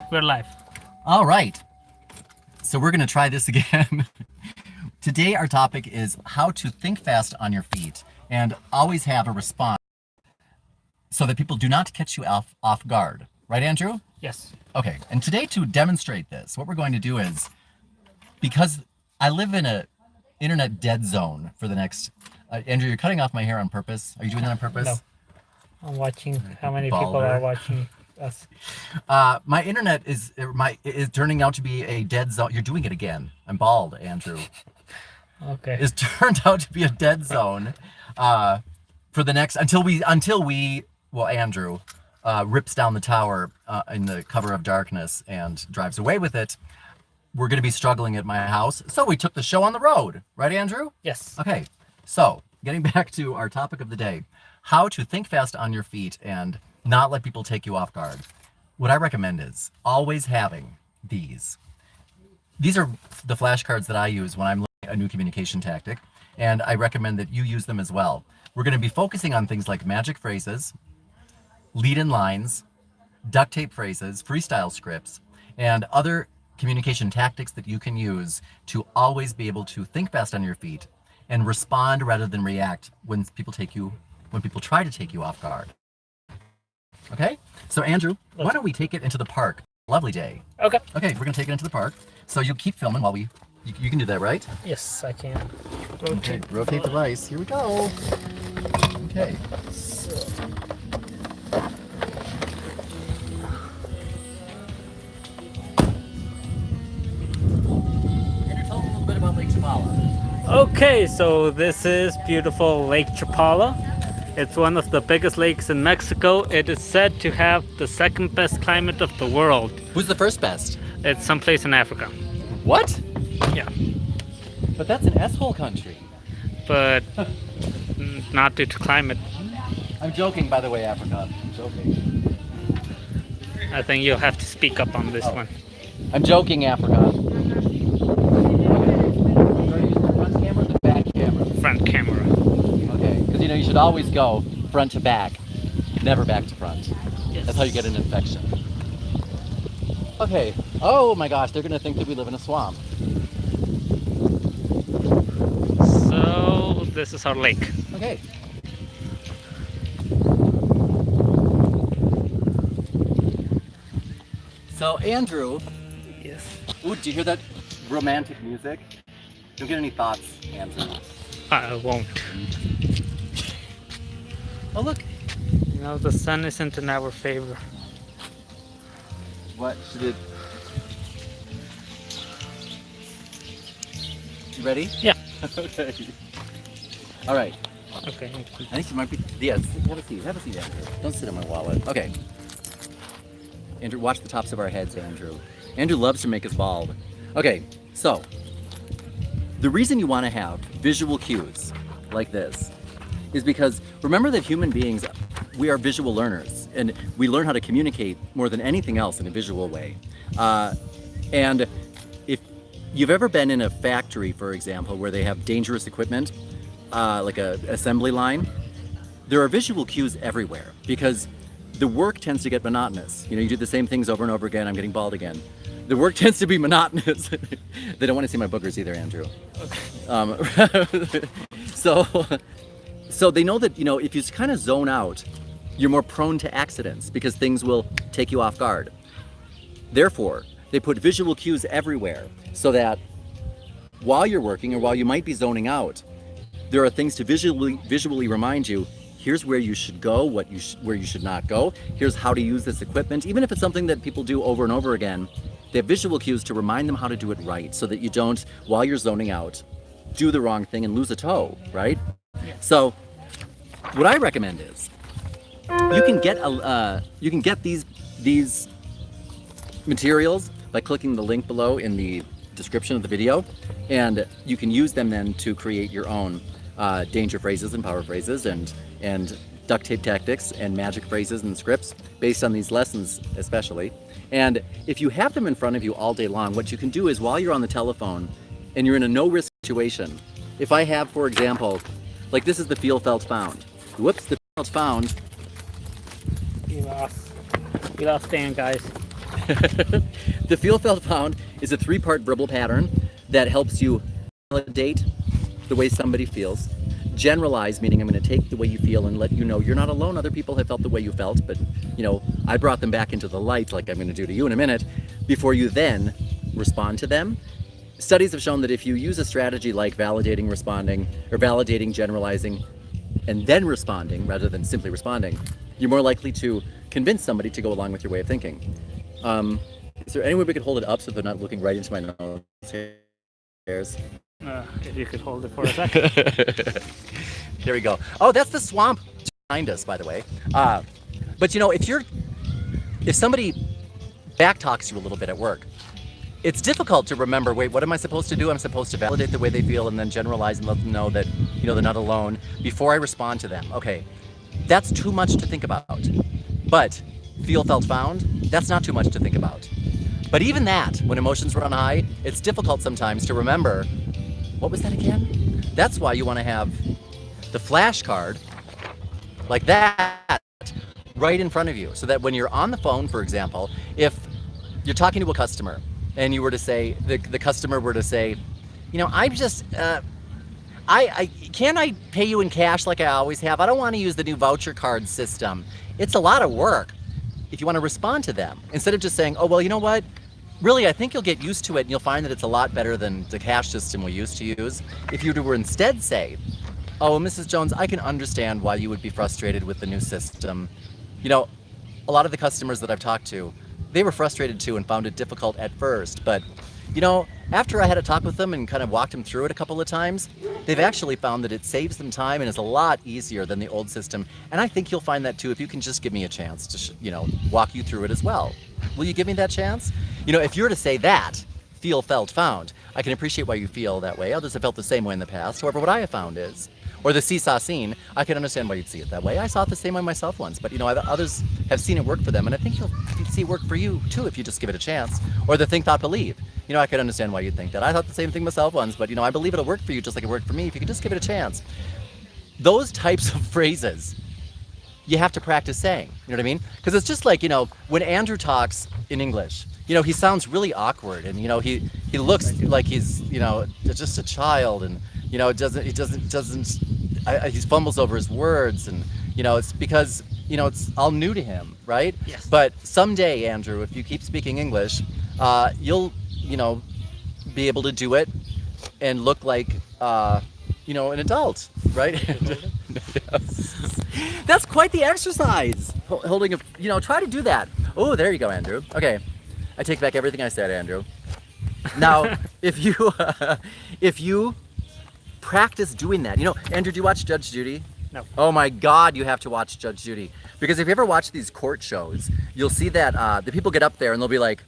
We're live. All right. So we're going to try this again. Today our topic is how to think fast on your feet and always have a response so that people do not catch you off guard. Right, Andrew? Yes. Okay. And today to demonstrate this, what we're going to do is, because I live in a internet dead zone for the next... Andrew, you're cutting off my hair on purpose. Are you doing that on purpose? No. I'm watching how many Baller. people are watching us. My internet is turning out to be a dead zone. You're doing it again. I'm bald, Andrew. Okay. Is turned out to be a dead zone for the next until Andrew rips down the tower in the cover of darkness and drives away with it. We're going to be struggling at my house, so we took the show on the road, right, Andrew? Yes. Okay, so getting back to our topic of the day, how to think fast on your feet and not let people take you off guard. What I recommend is always having these. These are the flashcards that I use when I'm learning a new communication tactic, and I recommend that you use them as well. We're going to be focusing on things like magic phrases, lead-in lines, duct tape phrases, freestyle scripts, and other communication tactics that you can use to always be able to think fast on your feet and respond rather than react when people try to take you off guard. Okay? So Andrew, why don't we take it into the park? Lovely day. Okay. Okay, we're gonna take it into the park. So you keep filming while you can do that, right? Yes, I can. Okay, rotate the rice. Here we go. Okay. Andrew, tell us a little bit about Lake Chapala. Okay, so this is beautiful Lake Chapala. It's one of the biggest lakes in Mexico. It is said to have the second best climate of the world. Who's the first best? It's someplace in Africa. What? Yeah. But that's an S-hole country. But not due to climate. I'm joking, by the way, Africa. I'm joking. I think you'll have to speak up on this one. I'm joking, Africa. Front camera or the back camera? Front camera. Okay, because you should always go front to back, never back to front. Yes. That's how you get an infection. Okay. Oh my gosh, they're gonna think that we live in a swamp. So this is our lake. Okay. So Andrew, Yes. ooh, do you hear that romantic music? Don't get any thoughts, Andrew. I won't. Oh look. The sun isn't in our favor. What should it? You ready? Yeah. Okay. All right. Okay. I think you might be. Yes. Have a seat. Have a seat, Andrew. Don't sit on my wallet. Okay. Andrew, watch the tops of our heads, Andrew. Andrew loves to make us bald. Okay. So, the reason you want to have visual cues like this is because remember that human beings, we are visual learners, and we learn how to communicate more than anything else in a visual way. And if you've ever been in a factory, for example, where they have dangerous equipment, like a assembly line, there are visual cues everywhere because the work tends to get monotonous. You do the same things over and over again. I'm getting bald again. The work tends to be monotonous. They don't want to see my boogers either, Andrew. Okay. So they know that, if you kind of zone out, you're more prone to accidents because things will take you off guard. Therefore, they put visual cues everywhere so that while you're working or while you might be zoning out, there are things to visually remind you, here's where you should go, where you should not go, here's how to use this equipment. Even if it's something that people do over and over again, they have visual cues to remind them how to do it right so that you don't, while you're zoning out, do the wrong thing and lose a toe, right? Yeah. So what I recommend is you can get these materials by clicking the link below in the description of the video, and you can use them then to create your own danger phrases and power phrases and duct tape tactics and magic phrases and scripts based on these lessons especially. And if you have them in front of you all day long, what you can do is while you're on the telephone and you're in a no-risk situation, if I have, for example, like this is the feel, felt, found. Whoops, the felt, found. We lost Dan, guys. The feel, felt, found is a 3-part verbal pattern that helps you validate the way somebody feels. Generalize, meaning I'm going to take the way you feel and let you know you're not alone. Other people have felt the way you felt, but I brought them back into the light like I'm going to do to you in a minute, before you then respond to them. Studies have shown that if you use a strategy like validating, responding, or validating, generalizing, and then responding rather than simply responding, you're more likely to convince somebody to go along with your way of thinking. Is there any way we could hold it up so they're not looking right into my nose hairs? If you could hold it for a second. There we go. Oh, that's the swamp behind us, by the way. But if somebody backtalks you a little bit at work, it's difficult to remember, wait, what am I supposed to do? I'm supposed to validate the way they feel and then generalize and let them know that, they're not alone before I respond to them. Okay, that's too much to think about. But feel, felt, found, that's not too much to think about. But even that, when emotions run high, it's difficult sometimes to remember, what was that again? That's why you want to have the flashcard like that right in front of you, so that when you're on the phone, for example, if you're talking to a customer and you were to say, the customer were to say, I'm just, can I pay you in cash like I always have? I don't want to use the new voucher card system. It's a lot of work. If you want to respond to them, instead of just saying, oh, well, you know what? Really, I think you'll get used to it and you'll find that it's a lot better than the cash system we used to use. If you were instead say, oh, Mrs. Jones, I can understand why you would be frustrated with the new system. A lot of the customers that I've talked to, they were frustrated too and found it difficult at first. But, after I had a talk with them and kind of walked them through it a couple of times, they've actually found that it saves them time and is a lot easier than the old system. And I think you'll find that too if you can just give me a chance to, walk you through it as well. Will you give me that chance? If you were to say that, feel, felt, found, I can appreciate why you feel that way. Others have felt the same way in the past. However, what I have found is, or the seesaw scene, I can understand why you'd see it that way. I saw it the same way myself once, but others have seen it work for them, and I think you'll see it work for you too if you just give it a chance. Or the think, thought, believe. I could understand why you'd think that. I thought the same thing myself once, but I believe it'll work for you just like it worked for me if you could just give it a chance. Those types of phrases you have to practice saying. You know what I mean? Because it's just like, when Andrew talks in English, he sounds really awkward, and he looks like he's just a child, and he fumbles over his words, and it's because it's all new to him, right? Yes. But someday, Andrew, if you keep speaking English, you'll be able to do it and look like an adult, right? Yes. That's quite the exercise. Holding a, try to do that. Oh, there you go, Andrew. Okay, I take back everything I said, Andrew. Now, if you practice doing that, Andrew, do you watch Judge Judy? No. Oh my God, you have to watch Judge Judy, because if you ever watch these court shows, you'll see that the people get up there and they'll be like,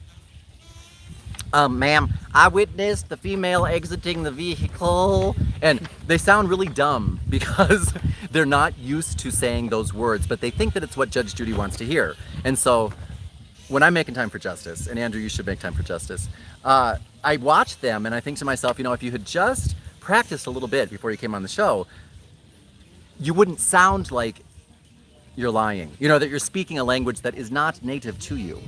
ma'am, I witnessed the female exiting the vehicle. And they sound really dumb because they're not used to saying those words, but they think that it's what Judge Judy wants to hear. And so when I'm making time for justice, and Andrew, you should make time for justice, I watch them and I think to myself, if you had just practiced a little bit before you came on the show, you wouldn't sound like you're lying. That you're speaking a language that is not native to you,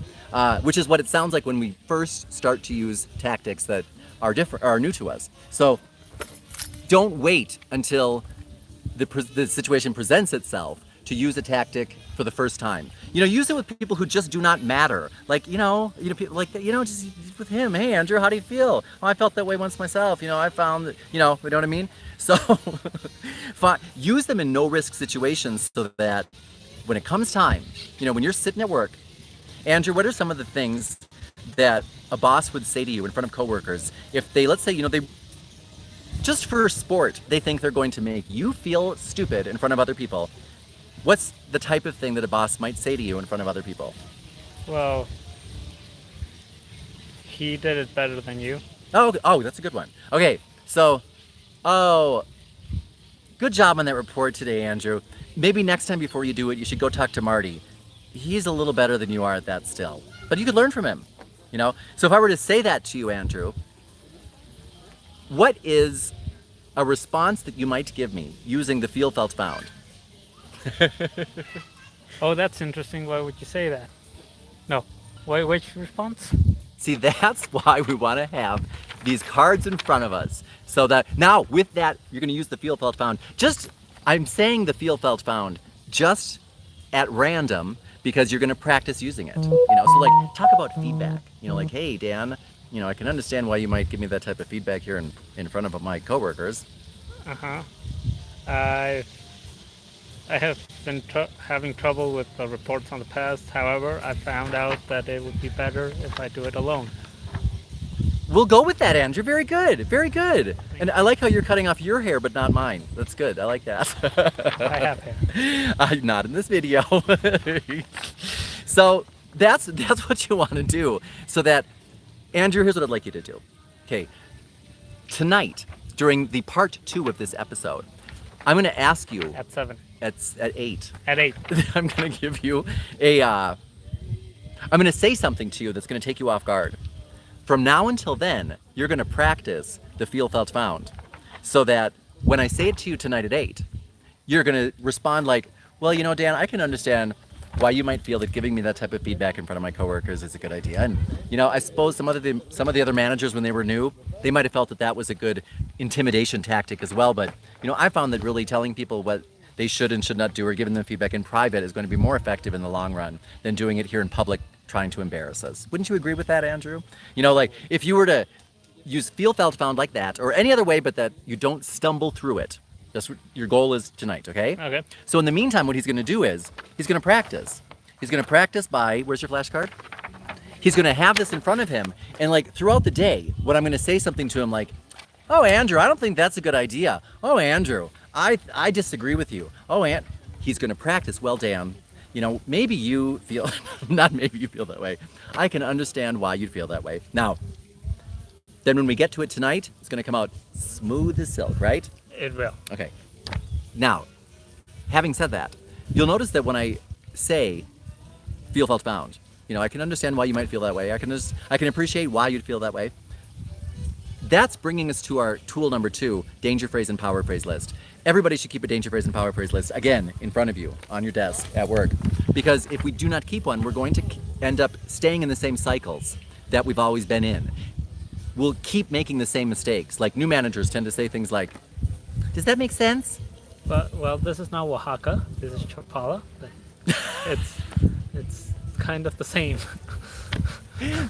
which is what it sounds like when we first start to use tactics that are new to us. So don't wait until the situation presents itself to use a tactic for the first time. Use it with people who just do not matter. Like, people like that, just with him. Hey, Andrew, how do you feel? Oh, I felt that way once myself. I found that, you know what I mean? So use them in no-risk situations so that when it comes time, when you're sitting at work, Andrew, what are some of the things that a boss would say to you in front of coworkers if they, let's say, they just for sport, they think they're going to make you feel stupid in front of other people? What's the type of thing that a boss might say to you in front of other people? Well, he did it better than you. Oh, that's a good one. Okay, so, good job on that report today, Andrew. Maybe next time before you do it, you should go talk to Marty. He's a little better than you are at that still, but you could learn from him, So if I were to say that to you, Andrew, what is a response that you might give me using the feel, felt, found? Oh, that's interesting. Why would you say that? No. Wait, which response? See, that's why we want to have these cards in front of us. So that now with that, you're going to use the feel, felt, found. I'm saying the feel, felt, found just at random because you're going to practice using it. So like talk about feedback. Like, hey, Dan, I can understand why you might give me that type of feedback here in front of my coworkers. Uh-huh. I have been having trouble with the reports on the past. However, I found out that it would be better if I do it alone. We'll go with that, Andrew. Very good. Very good. And I like how you're cutting off your hair, but not mine. That's good. I like that. I have hair. Not in this video. So that's what you want to do. So that, Andrew, here's what I'd like you to do. Okay. Tonight, during the part 2 of this episode, I'm going to ask you. At 7. At 8. At 8. I'm going to give you I'm going to say something to you that's going to take you off guard. From now until then, you're going to practice the feel, felt, found, so that when I say it to you tonight at 8, you're going to respond like, well, Dan, I can understand why you might feel that giving me that type of feedback in front of my coworkers is a good idea. And, I suppose some of the other managers, when they were new, they might have felt that was a good intimidation tactic as well. But, I found that really telling people what they should and should not do or giving them feedback in private is going to be more effective in the long run than doing it here in public, trying to embarrass us. Wouldn't you agree with that, Andrew? Like if you were to use feel, felt, found like that or any other way, but that you don't stumble through it. That's what your goal is tonight, okay? Okay. So in the meantime, what he's going to do is he's going to practice. He's going to practice by, where's your flashcard? He's going to have this in front of him. And like throughout the day, when I'm going to say something to him like, oh, Andrew, I don't think that's a good idea. Oh, Andrew, I disagree with you. Oh, he's going to practice. Well, Dan, maybe you feel, not maybe you feel that way. I can understand why you'd feel that way. Now, then when we get to it tonight, it's going to come out smooth as silk, right? It will. Okay. Now, having said that, you'll notice that when I say feel, felt, found, I can understand why you might feel that way. I can appreciate why you'd feel that way. That's bringing us to our tool number 2, danger phrase and power phrase list. Everybody should keep a danger phrase and power phrase list, again, in front of you, on your desk, at work. Because if we do not keep one, we're going to end up staying in the same cycles that we've always been in. We'll keep making the same mistakes. Like new managers tend to say things like, does that make sense? Well, this is not Oaxaca. This is Chapala. It's kind of the same.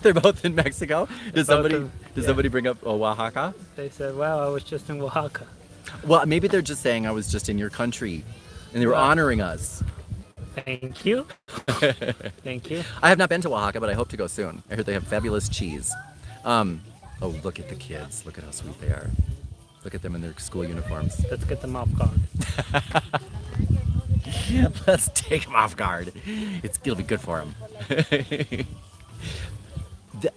They're both in Mexico. Does somebody bring up Oaxaca? They said, well, I was just in Oaxaca. Well, maybe they're just saying I was just in your country, and they were honoring us. Thank you. Thank you. I have not been to Oaxaca, but I hope to go soon. I heard they have fabulous cheese. Oh, look at the kids. Look at how sweet they are. Look at them in their school uniforms. Let's get them off guard. Let's take them off guard. It'll be good for them.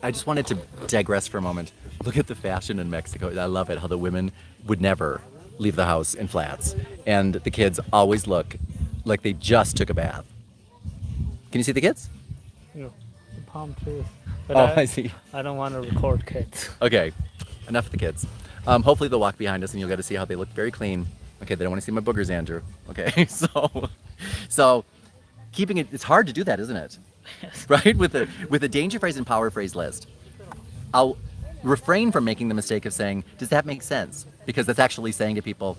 I just wanted to digress for a moment. Look at the fashion in Mexico. I love it, how the women would never leave the house in flats. And the kids always look like they just took a bath. Can you see the kids? The palm trees. But I see. I don't want to record kids. Okay, enough of the kids. Hopefully they'll walk behind us and you'll get to see how they look very clean. Okay, they don't want to see my boogers, Andrew. Okay, so keeping it, it's hard to do that, isn't it? Yes. Right? With a danger phrase and power phrase list. I'll refrain from making the mistake of saying, does that make sense? Because that's actually saying to people,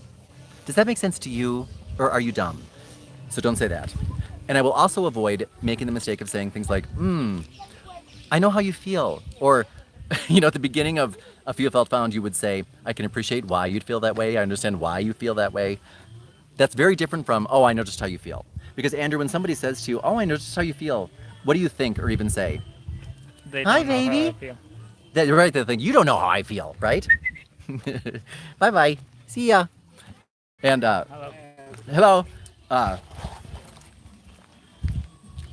does that make sense to you, or are you dumb? So don't say that. And I will also avoid making the mistake of saying things like, I know how you feel. Or, at the beginning of a feel, felt, found, you would say, I can appreciate why you'd feel that way. I understand why you feel that way. That's very different from, oh, I know just how you feel. Because, Andrew, when somebody says to you, oh, I know just how you feel, what do you think or even say? Hi, baby. You're right. They think, you don't know how I feel, right? Bye-bye. See ya. And, hello.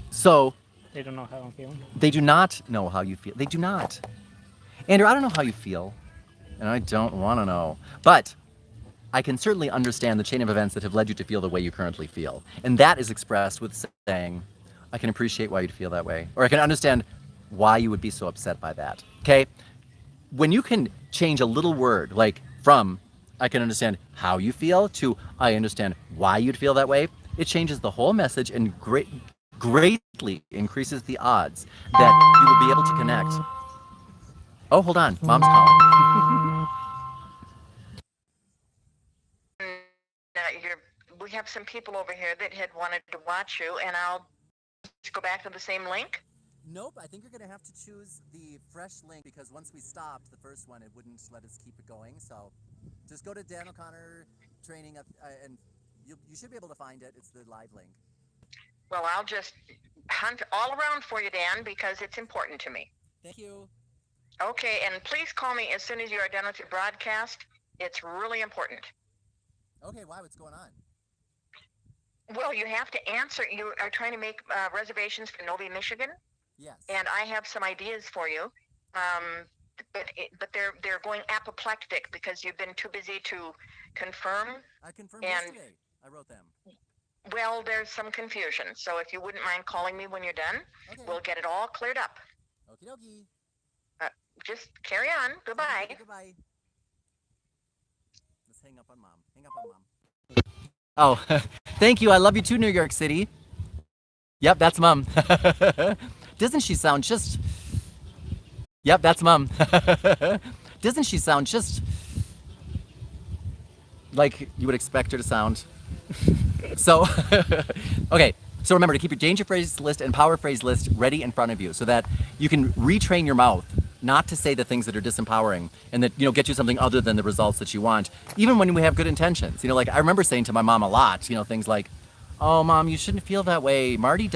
So. They don't know how I'm feeling. They do not know how you feel. They do not. Andrew, I don't know how you feel, and I don't want to know. But I can certainly understand the chain of events that have led you to feel the way you currently feel. And that is expressed with saying, I can appreciate why you'd feel that way. Or I can understand why you would be so upset by that. Okay? When you can change a little word, like from, I can understand how you feel, to I understand why you'd feel that way, it changes the whole message and greatly increases the odds that you will be able to connect. Oh, hold on. Mom's calling. We have some people over here that had wanted to watch you, and I'll go back to the same link. Nope, I think you're going to have to choose the fresh link because once we stopped the first one, it wouldn't let us keep it going. So just go to Dan O'Connor training and you should be able to find it. It's the live link. Well, I'll just hunt all around for you, Dan, because it's important to me. Thank you. Okay, and please call me as soon as you are done with your broadcast. It's really important. Okay, why? What's going on? Well, you have to answer. You are trying to make reservations for Novi, Michigan. Yes. And I have some ideas for you, but they're going apoplectic because you've been too busy to confirm. I confirmed yesterday. I wrote them. Well, there's some confusion. So if you wouldn't mind calling me when you're done, Okay. we'll get it all cleared up. Okie dokie. Just carry on. Goodbye. Okay, goodbye. Let's hang up on Mom. Hang up on Mom. Oh, thank you. I love you too, New York City. Yep, that's Mom. Doesn't she sound just... Yep, that's Mom. Doesn't she sound just like you would expect her to sound? So, okay. So remember to keep your danger phrase list and power phrase list ready in front of you so that you can retrain your mouth not to say the things that are disempowering and that, get you something other than the results that you want, even when we have good intentions. Like I remember saying to my mom a lot, things like, oh, Mom, you shouldn't feel that way. Marty's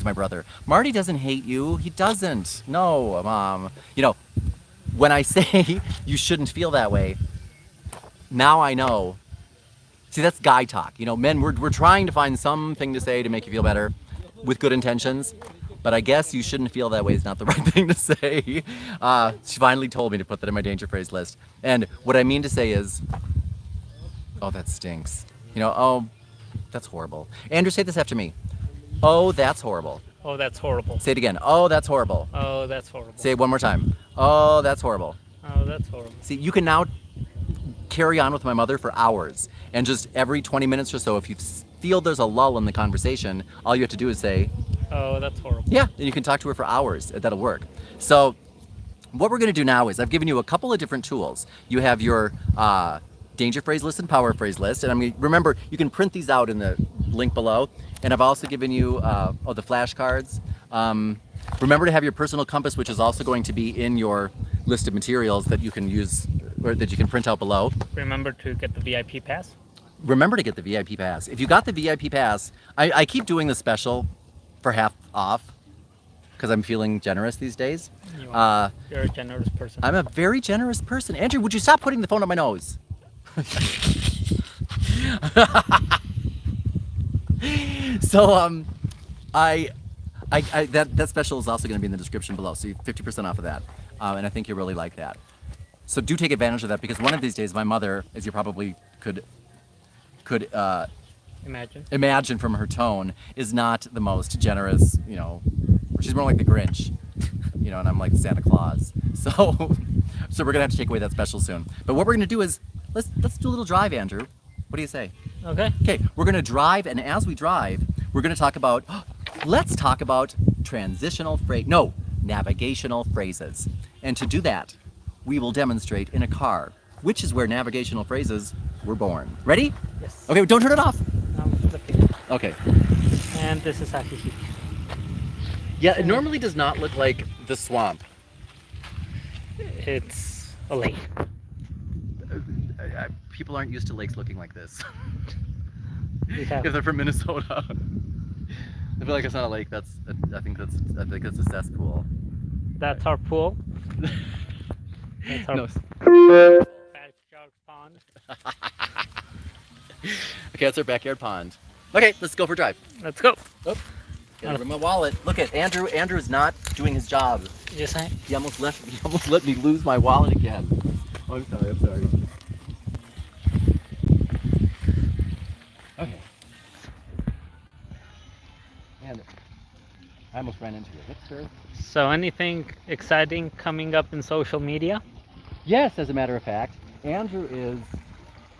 my brother. Marty doesn't hate you. He doesn't. No, Mom. When I say you shouldn't feel that way, now I know. See, that's guy talk. Men, we're trying to find something to say to make you feel better with good intentions. But I guess you shouldn't feel that way is not the right thing to say. She finally told me to put that in my danger phrase list. And what I mean to say is, oh, that stinks. Oh, that's horrible. Andrew, say this after me. Oh, that's horrible. Oh, that's horrible. Say it again. Oh, that's horrible. Oh, that's horrible. Say it one more time. Oh, that's horrible. Oh, that's horrible. See, you can now carry on with my mother for hours. And just every 20 minutes or so, if you feel there's a lull in the conversation, all you have to do is say, oh, that's horrible. Yeah, and you can talk to her for hours. That'll work. So what we're going to do now is I've given you a couple of different tools. You have your danger phrase list and power phrase list. And remember, you can print these out in the link below. And I've also given you the flashcards. Remember to have your personal compass, which is also going to be in your list of materials that you can use or that you can print out below. Remember to get the VIP pass. Remember to get the VIP pass. If you got the VIP pass, I keep doing the special for half off because I'm feeling generous these days. You're a generous person. I'm a very generous person. Andrew, would you stop putting the phone on my nose? So that special is also going to be in the description below, so you 50% off of that, and I think you'll really like that. So do take advantage of that because one of these days, my mother, as you probably could imagine from her tone, is not the most generous. She's more like the Grinch, and I'm like Santa Claus. So we're gonna have to take away that special soon. But what we're gonna do is let's do a little drive, Andrew. What do you say? Okay. Okay, we're gonna drive, and as we drive, we're gonna talk about. Let's talk about navigational phrases. And to do that, we will demonstrate in a car, which is where navigational phrases were born. Ready? Yes. Okay, don't turn it off. I'm flipping. Okay. And this is Ahihi. Yeah, it normally does not look like the swamp. It's a lake. People aren't used to lakes looking like this. We have. If they're from Minnesota. I feel like it's not a lake. I think that's a cesspool. That's our pool. That's our No. backyard pond. Okay, that's our backyard pond. Okay, let's go for a drive. Let's go. Oh, gotta bring my wallet. Look at Andrew. Andrew's not doing his job. Yes, I. He almost let me lose my wallet again. Oh, I'm sorry. Okay. And I almost ran into it. Sir. So, anything exciting coming up in social media? Yes, as a matter of fact, Andrew is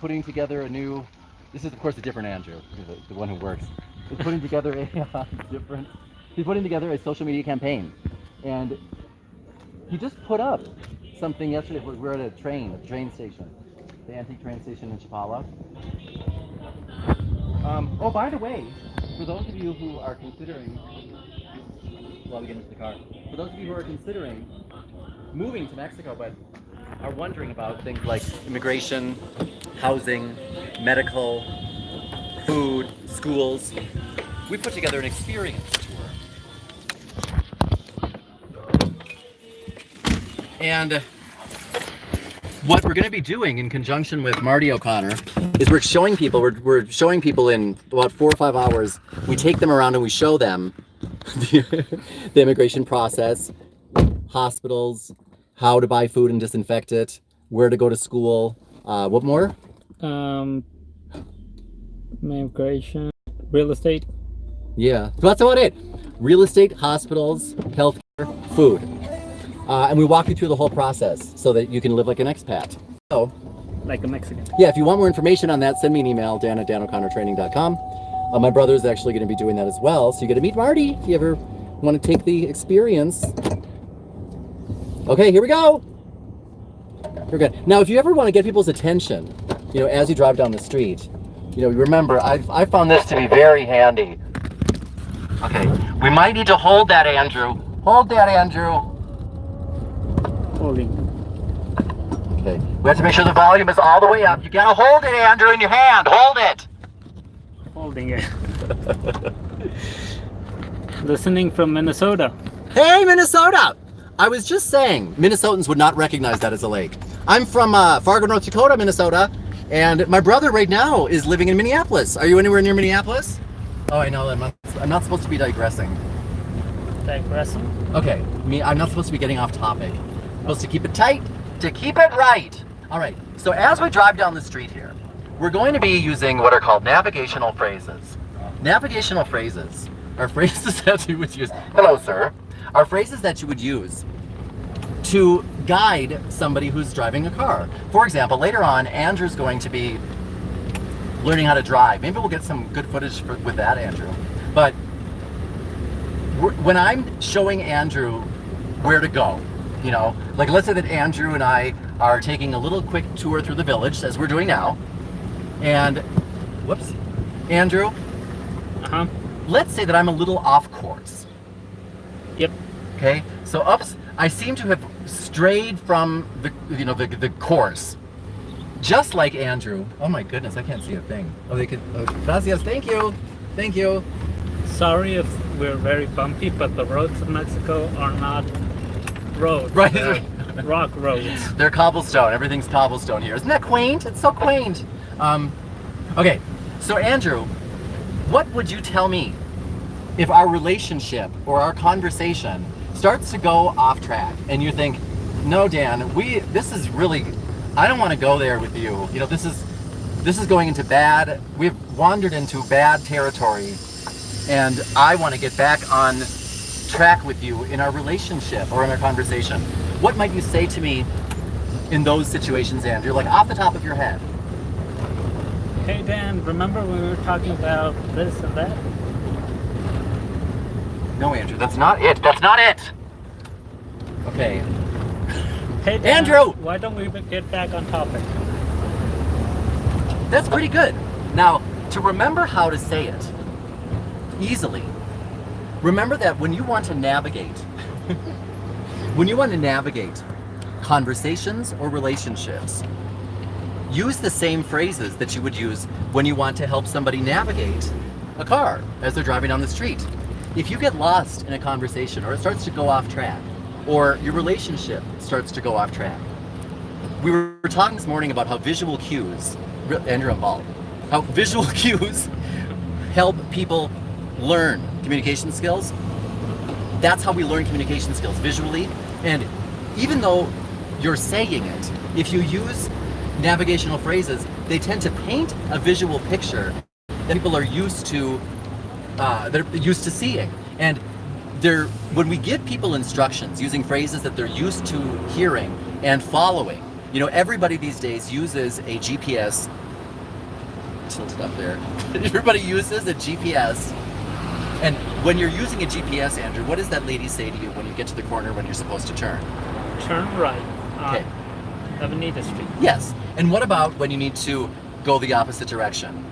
putting together a new. This is, of course, a different Andrew, the one who works. is putting together a different. He's putting together a social media campaign, and he just put up something yesterday. We were at a train station, the antique train station in Chapala. Oh, by the way, for those of you who are considering, while we get into the car, for those of you who are considering moving to Mexico, but are wondering about things like immigration, housing, medical, food, schools, we put together an experience tour. And what we're going to be doing in conjunction with Marty O'Connor is we're showing people in about 4 or 5 hours. We take them around and we show them the immigration process, hospitals, how to buy food and disinfect it, where to go to school. What more? Immigration, real estate. Yeah, so that's about it. Real estate, hospitals, healthcare, food. And we walk you through the whole process so that you can live like an expat. So, Like a Mexican. yeah, if you want more information on that, send me an email, dan@danoconnortraining.com. My brother's actually going to be doing that as well, so you get to meet Marty if you ever want to take the experience. Okay, here we go. We're good. Now, if you ever want to get people's attention, as you drive down the street, remember, I found this to be very handy. Okay, we might need to hold that, Andrew. Hold that, Andrew. Holding. Okay, we have to make sure the volume is all the way up. You gotta hold it, Andrew, in your hand. Hold it. Holding it. Listening from Minnesota. Hey, Minnesota! I was just saying, Minnesotans would not recognize that as a lake. I'm from Fargo, North Dakota, Minnesota, and my brother right now is living in Minneapolis. Are you anywhere near Minneapolis? Oh, I know. I'm not supposed to be digressing. Digressing? Okay, I'm not supposed to be getting off topic. I'm supposed to keep it tight, to keep it right. All right, so as we drive down the street here, we're going to be using what are called navigational phrases. Navigational phrases are phrases that you would use. Hello, sir. Are phrases that you would use to guide somebody who's driving a car. For example, later on, Andrew's going to be learning how to drive. Maybe we'll get some good footage with that, Andrew. But when I'm showing Andrew where to go, like let's say that Andrew and I are taking a little quick tour through the village, as we're doing now, and, whoops, Andrew, let's say that I'm a little off course. Yep. Okay, so I seem to have strayed from the course. Just like Andrew. Oh my goodness, I can't see a thing. Oh, they could. Oh, gracias, thank you. Thank you. Sorry if we're very bumpy, but the roads of Mexico are not roads. Right. They're rock roads. They're cobblestone. Everything's cobblestone here. Isn't that quaint? It's so quaint. Okay, so Andrew, what would you tell me if our relationship or our conversation starts to go off track and you think, no, Dan, this is really, I don't want to go there with you. This is going into we've wandered into bad territory, and I want to get back on track with you in our relationship or in our conversation. What might you say to me in those situations, Andrew, like off the top of your head? Hey Dan, remember when we were talking about this and that? No, Andrew, that's not it. That's not it. Okay. Hey Dan, Andrew! Why don't we get back on topic? That's pretty good. Now, to remember how to say it easily, remember that when you want to navigate conversations or relationships, use the same phrases that you would use when you want to help somebody navigate a car as they're driving down the street. If you get lost in a conversation, or it starts to go off track, or your relationship starts to go off track, we were talking this morning about how visual cues, Andrew involved, how visual cues help people learn communication skills. That's how we learn communication skills, visually. And even though you're saying it, if you use navigational phrases, they tend to paint a visual picture that people are used to, seeing. And when we give people instructions using phrases that they're used to hearing and following, everybody these days uses a GPS tilted up there. Everybody uses a GPS. And when you're using a GPS, Andrew, what does that lady say to you when you get to the corner when you're supposed to turn? Turn right on Okay. Avenida Street. Yes. And what about when you need to go the opposite direction?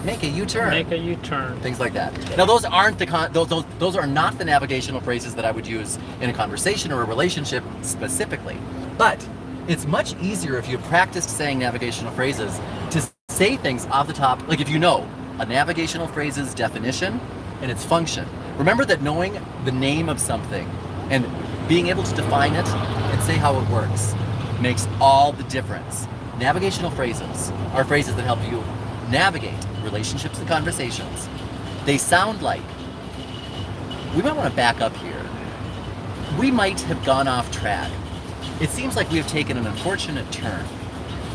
Make a U-turn. Make a U-turn. Things like that. Now, those aren't those are not the navigational phrases that I would use in a conversation or a relationship specifically. But it's much easier if you practiced saying navigational phrases to say things off the top, like if you know a navigational phrase's definition and its function. Remember that knowing the name of something and being able to define it and say how it works makes all the difference. Navigational phrases are phrases that help you navigate relationships and conversations. They sound like, we might want to back up here. We might have gone off track. It seems like we have taken an unfortunate turn.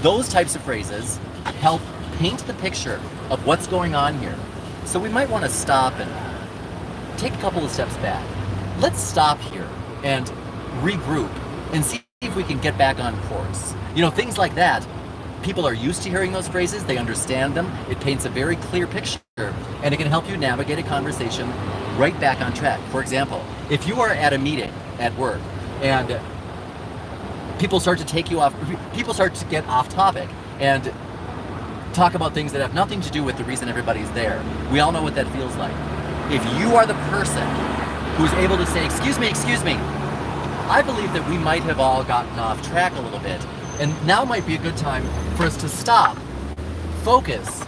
Those types of phrases help paint the picture of what's going on here. So we might want to stop and take a couple of steps back. Let's stop here and regroup and see if we can get back on course. You know, things like that. People are used to hearing those phrases, they understand them, it paints a very clear picture, and it can help you navigate a conversation right back on track. For example, if you are at a meeting at work and people start to get off topic and talk about things that have nothing to do with the reason everybody's there. We all know what that feels like. If you are the person who's able to say, excuse me, I believe that we might have all gotten off track a little bit, and now might be a good time for us to stop, focus,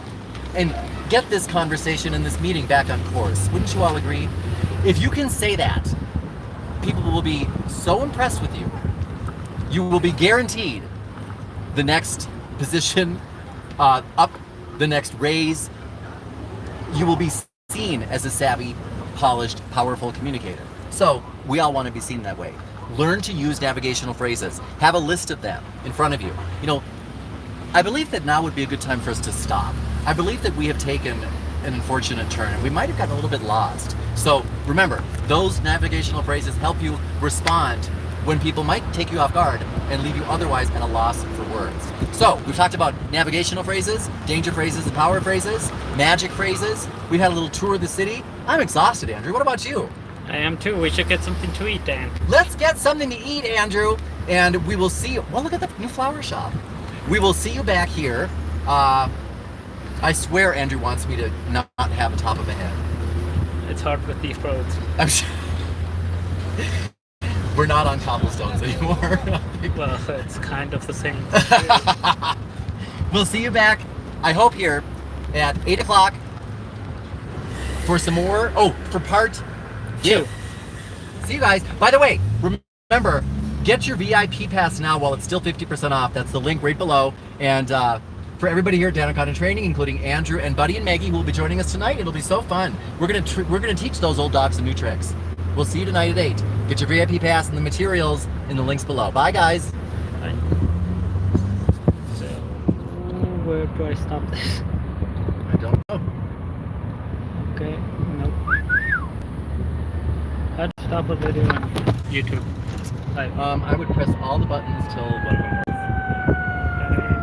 and get this conversation and this meeting back on course. Wouldn't you all agree? If you can say that, people will be so impressed with you. You will be guaranteed the next position up, the next raise. You will be seen as a savvy, polished, powerful communicator. So we all want to be seen that way. Learn to use navigational phrases. Have a list of them in front of you. You know, I believe that now would be a good time for us to stop. I believe that we have taken an unfortunate turn and we might have gotten a little bit lost. So remember, those navigational phrases help you respond when people might take you off guard and leave you otherwise at a loss for words. So we've talked about navigational phrases, danger phrases and power phrases, magic phrases. We've had a little tour of the city. I'm exhausted, Andrew. What about you? I am too. We should get something to eat, Dan. Let's get something to eat, Andrew, and we will see you. Well, look at the new flower shop. We will see you back here. I swear Andrew wants me to not have a top of a head. It's hard with these roads. I'm sure. We're not on cobblestones anymore. Well, it's kind of the same. We'll see you back, I hope, here at 8 o'clock for some more. Oh, for part 2. See you guys. By the way, remember, get your VIP pass now while it's still 50% off. That's the link right below. And for everybody here at Danicon Training, including Andrew and Buddy and Maggie, who will be joining us tonight, it'll be so fun. We're gonna teach those old dogs some new tricks. We'll see you tonight at 8. Get your VIP pass and the materials in the links below. Bye, guys. Bye. So, where do I stop this? I don't know. Okay, nope. How to stop a video on YouTube? I would press all the buttons till one of them was.